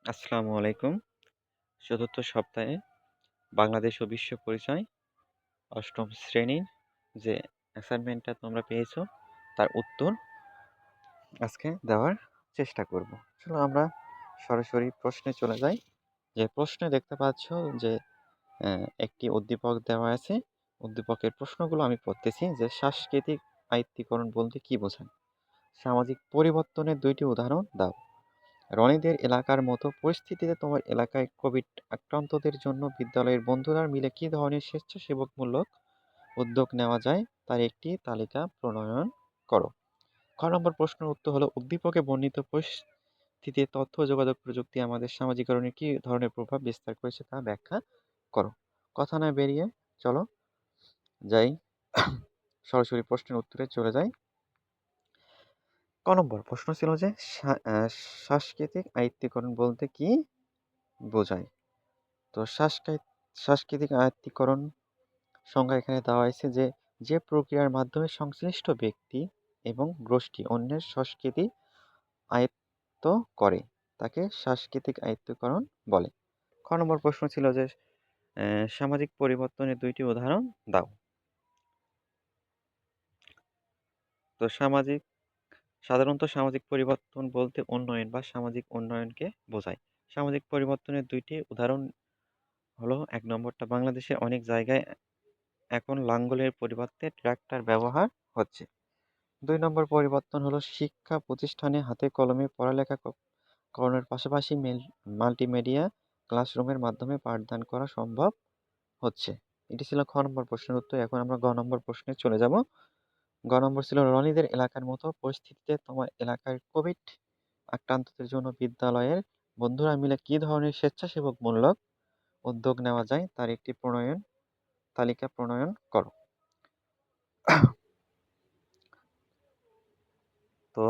আসসালামু আলাইকুম। চতুর্থ সপ্তাহে বাংলাদেশ ও বিশ্ব পরিচয় ৮ম শ্রেণীর যে অ্যাসাইনমেন্টটা তোমরা পেয়েছো তার উত্তর আজকে দেওয়ার চেষ্টা করব। চলো আমরা সরাসরি প্রশ্নে চলে যাই। যে প্রশ্নে দেখতে পাচ্ছ যে একটি উদ্দীপক দেওয়া আছে। উদ্দীপকের প্রশ্নগুলো আমি পড়তেছি যে সাংস্কৃতিক আয়ত্তীকরণ বলতে কি বোঝায়? সামাজিক পরিবর্তনের ২টি উদাহরণ দাও। রনিদের এলাকার মতো পরিস্থিতিতে তোমার এলাকায় কোভিড আক্রান্তদের জন্য বিদ্যালয়ের বন্ধুরা মিলে কী ধরনের স্বেচ্ছাসেবকমূলক উদ্যোগ নেওয়া যায় তার একটি তালিকা প্রণয়ন করো। খ নম্বর প্রশ্নের উত্তর হলো উদ্দীপকে বর্ণিত পরিস্থিতিতে তথ্য ও যোগাযোগ প্রযুক্তি আমাদের সামাজিকরণে কী ধরনের প্রভাব বিস্তার করেছে তা ব্যাখ্যা করো। কথা না বেরিয়ে চলো যাই সরাসরি প্রশ্নের উত্তরে চলে যাই। ক নম্বর প্রশ্ন ছিল যে সাংস্কৃতিক আয়ত্তীকরণ বলতে কি বোঝায়? তো সাংস্কৃতিক আয়ত্তীকরণ সংজ্ঞা এখানে দেওয়া হয়েছে যে যে প্রক্রিয়ার মাধ্যমে সংশ্লিষ্ট ব্যক্তি এবং গোষ্ঠী অন্যের সংস্কৃতি আয়ত্ত করে তাকে সাংস্কৃতিক আয়ত্তীকরণ বলে। খ নম্বর প্রশ্ন ছিল যে সামাজিক পরিবর্তনের ২টি উদাহরণ দাও। তো সাধারণত সামাজিক পরিবর্তন বলতে উন্নয়ন বা সামাজিক উন্নয়নকে বোঝায়। সামাজিক পরিবর্তনের ২টি উদাহরণ হলো ১ নম্বরটা বাংলাদেশের অনেক জায়গায় এখন লাঙ্গলের পরিবর্তে ট্রাক্টর ব্যবহার হচ্ছে। ২ নম্বর পরিবর্তন হলো শিক্ষা প্রতিষ্ঠানে হাতে কলমে পড়ালেখা করানোর পাশাপাশি মাল্টিমিডিয়া ক্লাসরুমের মাধ্যমে পাঠদান করা সম্ভব হচ্ছে। এটি ছিল খ নম্বর প্রশ্নের উত্তর। এখন আমরা গ নম্বর প্রশ্নে চলে যাব। গ নম্বর ছিল রনিদের এলাকার মতো পরিস্থিতিতে তোমার এলাকার কোভিড আক্রান্তদের জন্য বিদ্যালয়ের বন্ধুরা মিলে কী ধরনের স্বেচ্ছাসেবকমূলক উদ্যোগ নেওয়া যায় তার একটি তালিকা প্রণয়ন করো। তো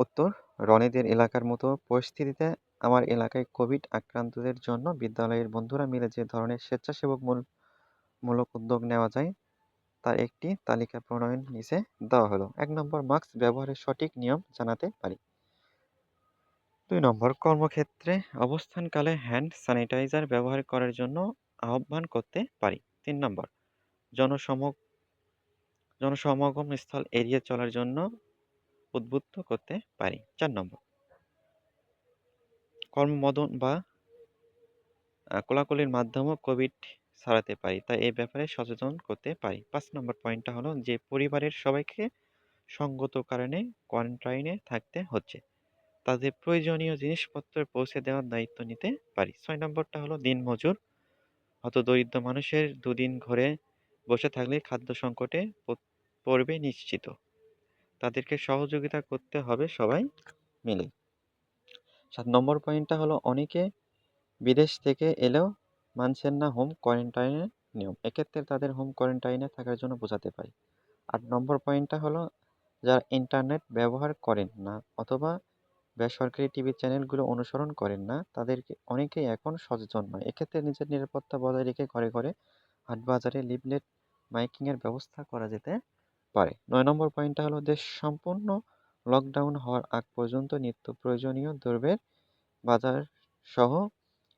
উত্তর, রনিদের এলাকার মতো পরিস্থিতিতে আমার এলাকায় কোভিড আক্রান্তদের জন্য বিদ্যালয়ের বন্ধুরা মিলে যে ধরনের স্বেচ্ছাসেবকমূলক উদ্যোগ নেওয়া যায় তার একটি তালিকা প্রণয়ন নিচে দেওয়া হলো। ১ নম্বর মাস্ক ব্যবহারের সঠিক নিয়ম জানাতে পারি। ২ নম্বর কর্মক্ষেত্রে অবস্থানকালে হ্যান্ড স্যানিটাইজার ব্যবহার করার জন্য আহ্বান করতে পারি। ৩ নম্বর জনসমাগম স্থল এড়িয়ে চলার জন্য উদ্বুদ্ধ করতে পারি। ৪ নম্বর কর্মমদন বা কোলাকুলির মাধ্যমেও কোভিড ছড়াতে পারি, তাই এ ব্যাপারে সচেতন করতে পারি। ৫ নম্বর পয়েন্টটা হলো যে পরিবারের সবাইকে সঙ্গত কারণে কোয়ারেন্টাইনে থাকতে হচ্ছে, তাদের প্রয়োজনীয় জিনিসপত্র পৌঁছে দেওয়ার দায়িত্ব নিতে পারি। ৬ নম্বরটা হলো দিনমজুর হতদরিদ্র মানুষের দুদিন ঘরে বসে থাকলে খাদ্য সংকটে পড়বে নিশ্চিত, তাদেরকে সহযোগিতা করতে হবে সবাই মিলে। ৭ নম্বর পয়েন্টটা হলো অনেকে বিদেশ থেকে এলেও মানছেন না হোম কোয়ারেন্টাইনের নিয়ম, এক্ষেত্রে তাদের হোম কোয়ারেন্টাইনে থাকার জন্য বোঝাতে পারি। ৮ নম্বর পয়েন্টটা হলো যারা ইন্টারনেট ব্যবহার করেন না অথবা বেসরকারি টিভি চ্যানেলগুলো অনুসরণ করেন না তাদেরকে অনেকেই এখন সচেতন নয়, এক্ষেত্রে নিজের নিরাপত্তা বজায় রেখে ঘরে ঘরে হাটবাজারে লিফলেট মাইকিংয়ের ব্যবস্থা করা যেতে পারে। ৯ নম্বর পয়েন্টটা হলো দেশ সম্পূর্ণ লকডাউন হওয়ার আগ পর্যন্ত নিত্য প্রয়োজনীয় দ্রব্যের বাজার সহ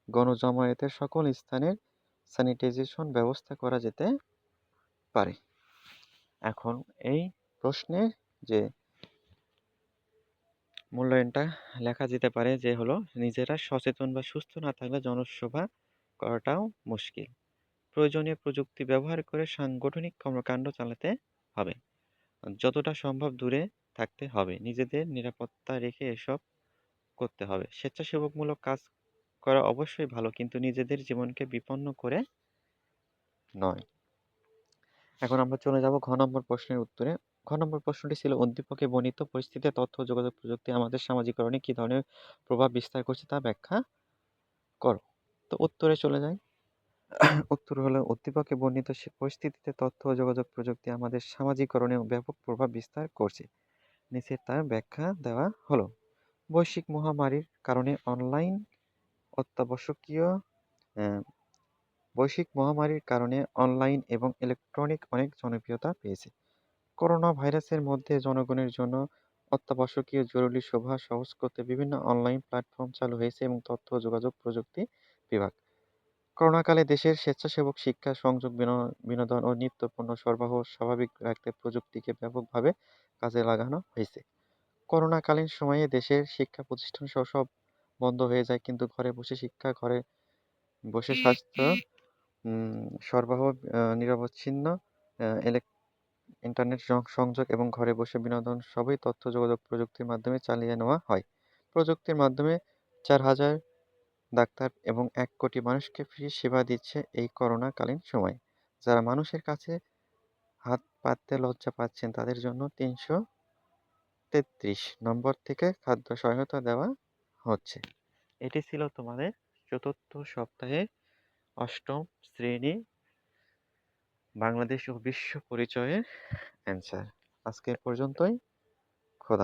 গণজমায়েতের সকল স্থানের স্যানিটাইজেশন ব্যবস্থা করা যেতে পারে। এখন এই প্রশ্নের যে মূল্যায়নটা লেখা যেতে পারে যে হলো নিজেরা সচেতন বা সুস্থ না থাকলে জনসভা করাটাও মুশকিল, প্রয়োজনীয় প্রযুক্তি ব্যবহার করে সাংগঠনিক কর্মকাণ্ড চালাতে হবে, যতটা সম্ভব দূরে থাকতে হবে, নিজেদের নিরাপত্তা রেখে এসব করতে হবে। স্বেচ্ছাসেবকমূলক কাজ করা অবশ্যই ভালো, কিন্তু নিজেদের জীবনকে বিপন্ন করে নয়। এখন আমরা চলে যাব ঘ নম্বর প্রশ্নের উত্তরে। ঘ নম্বর প্রশ্নটি ছিল উদ্দীপকে বর্ণিত পরিস্থিতিতে তথ্য ও যোগাযোগ প্রযুক্তি আমাদের সামাজিকরণে কী ধরনের প্রভাব বিস্তার করছে তা ব্যাখ্যা করো। তো উত্তরে চলে যাই। উত্তর হলো উদ্দীপকে বর্ণিত পরিস্থিতিতে তথ্য ও যোগাযোগ প্রযুক্তি আমাদের সামাজিকরণে ব্যাপক প্রভাব বিস্তার করছে, নিচে তার ব্যাখ্যা দেওয়া হলো। বৈশ্বিক মহামারীর কারণে অত্যাবশ্যকীয় বৈশ্বিক মহামারীর কারণে অনলাইন এবং ইলেকট্রনিক অনেক জনপ্রিয়তা পেয়েছে। করোনা ভাইরাসের মধ্যে জনগণের জন্য অত্যাবশ্যকীয় জরুরি সেবা সহজ করতে বিভিন্ন অনলাইন প্ল্যাটফর্ম চালু হয়েছে এবং তথ্য ও যোগাযোগ প্রযুক্তি বিভাগ। করোনাকালে দেশের স্বেচ্ছাসেবক শিক্ষা, সংযোগ, বিনোদন ও নিত্যপণ্য সরবরাহ স্বাভাবিক রাখতে প্রযুক্তিকে ব্যাপকভাবে কাজে লাগানো হয়েছে। করোনাকালীন সময়ে দেশের শিক্ষা প্রতিষ্ঠান সব বন্ধ হয়ে যায়, কিন্তু ঘরে বসে শিক্ষা, ঘরে বসে স্বাস্থ্য সরবরাহ, নিরবচ্ছিন্ন ইন্টারনেট সংযোগ এবং ঘরে বসে বিনোদন সবই তথ্য যোগাযোগ প্রযুক্তির মাধ্যমে চালিয়ে নেওয়া হয়। প্রযুক্তির মাধ্যমে 4,000 ডাক্তার এবং 1 কোটি মানুষকে ফ্রি সেবা দিচ্ছে এই করোনাকালীন সময়ে। যারা মানুষের কাছে হাত পাততে লজ্জা পাচ্ছেন তাদের জন্য 333 নম্বর থেকে খাদ্য সহায়তা দেওয়া হচ্ছে। এটি ছিল তোমাদের চতুর্থ সপ্তাহের 8ম শ্রেণী বাংলাদেশ ও বিশ্ব পরিচয়ের অ্যান্সার। আজকে এ পর্যন্তই।